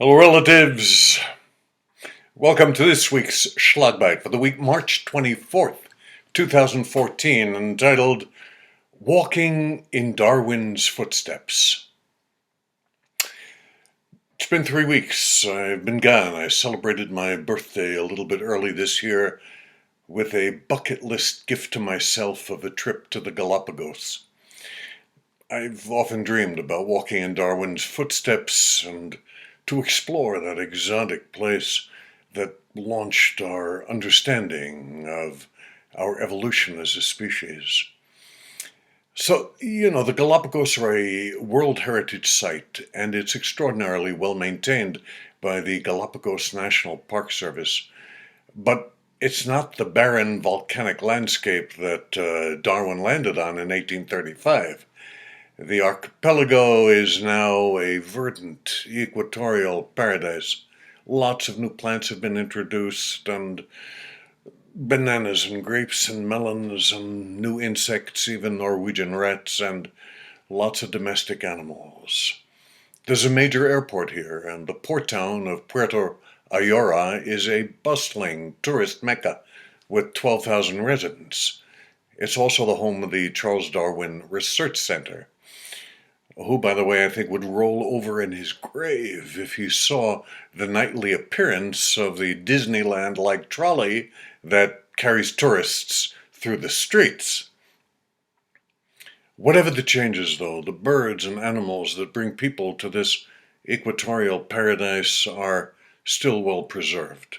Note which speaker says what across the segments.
Speaker 1: Hello, relatives. Welcome to this week's Schlagbite for the week March 24th, 2014, entitled Walking in Darwin's Footsteps. It's been 3 weeks. I've been gone. I celebrated my birthday a little bit early this year with a bucket list gift to myself of a trip to the Galapagos. I've often dreamed about walking in Darwin's footsteps and to explore that exotic place that launched our understanding of our evolution as a species. So, the Galapagos are a World Heritage Site, and it's extraordinarily well maintained by the Galapagos National Park Service. But it's not the barren volcanic landscape that Darwin landed on in 1835. The archipelago is now a verdant equatorial paradise. Lots of new plants have been introduced, and bananas and grapes and melons and new insects, even Norwegian rats, and lots of domestic animals. There's a major airport here, and the port town of Puerto Ayora is a bustling tourist mecca with 12,000 residents. It's also the home of the Charles Darwin Research Center, who, by the way, I think would roll over in his grave if he saw the nightly appearance of the Disneyland-like trolley that carries tourists through the streets. Whatever the changes, though, the birds and animals that bring people to this equatorial paradise are still well preserved.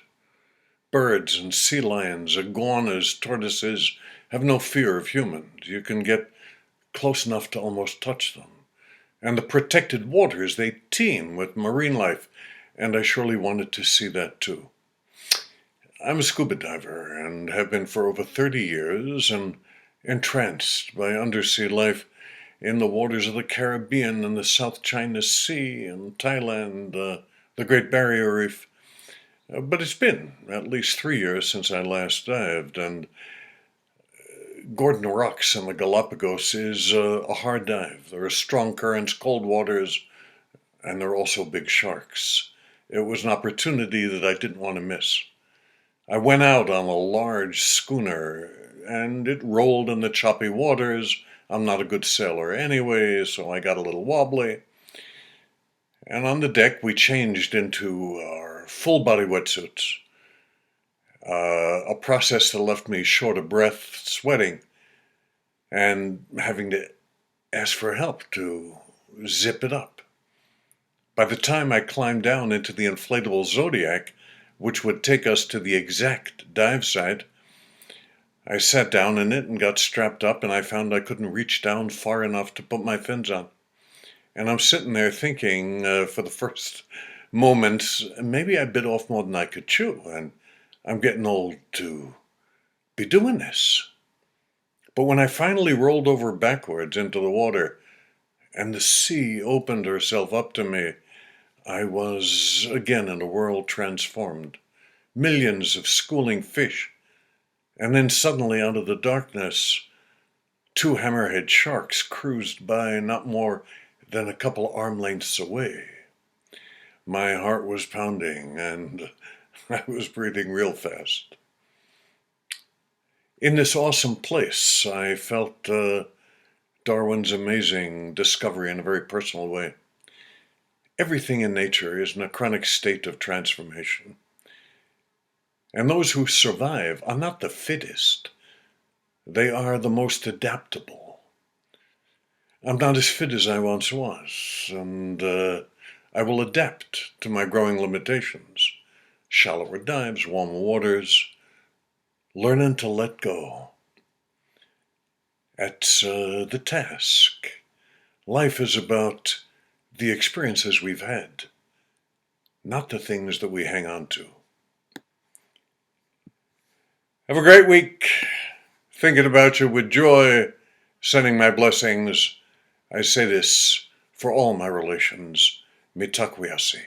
Speaker 1: Birds and sea lions, iguanas, tortoises have no fear of humans. You can get close enough to almost touch them. And the protected waters, they teem with marine life, and I surely wanted to see that too. I'm a scuba diver and have been for over 30 years, and entranced by undersea life in the waters of the Caribbean and the South China Sea and Thailand, the Great Barrier Reef. But it's been at least 3 years since I last dived, and Gordon Rocks in the Galapagos is a hard dive. There are strong currents, cold waters, and there are also big sharks. It was an opportunity that I didn't want to miss. I went out on a large schooner, and it rolled in the choppy waters. I'm not a good sailor anyway, so I got a little wobbly. And on the deck, we changed into our full-body wetsuits. A process that left me short of breath, sweating, and having to ask for help to zip it up. By the time I climbed down into the inflatable Zodiac, which would take us to the exact dive site, I sat down in it and got strapped up, and I found I couldn't reach down far enough to put my fins on. And I'm sitting there thinking, for the first moments, maybe I bit off more than I could chew, and I'm getting old to be doing this. But when I finally rolled over backwards into the water and the sea opened herself up to me, I was again in a world transformed. Millions of schooling fish, and then suddenly out of the darkness, 2 hammerhead sharks cruised by not more than a couple arm lengths away. My heart was pounding, and I was breathing real fast. In this awesome place, I felt Darwin's amazing discovery in a very personal way. Everything in nature is in a chronic state of transformation. And those who survive are not the fittest. They are the most adaptable. I'm not as fit as I once was, and I will adapt to my growing limitations. Shallower dives, warmer waters, learning to let go. That's the task. Life is about the experiences we've had, not the things that we hang on to. Have a great week. Thinking about you with joy, sending my blessings. I say this for all my relations. Mitakwiyasi.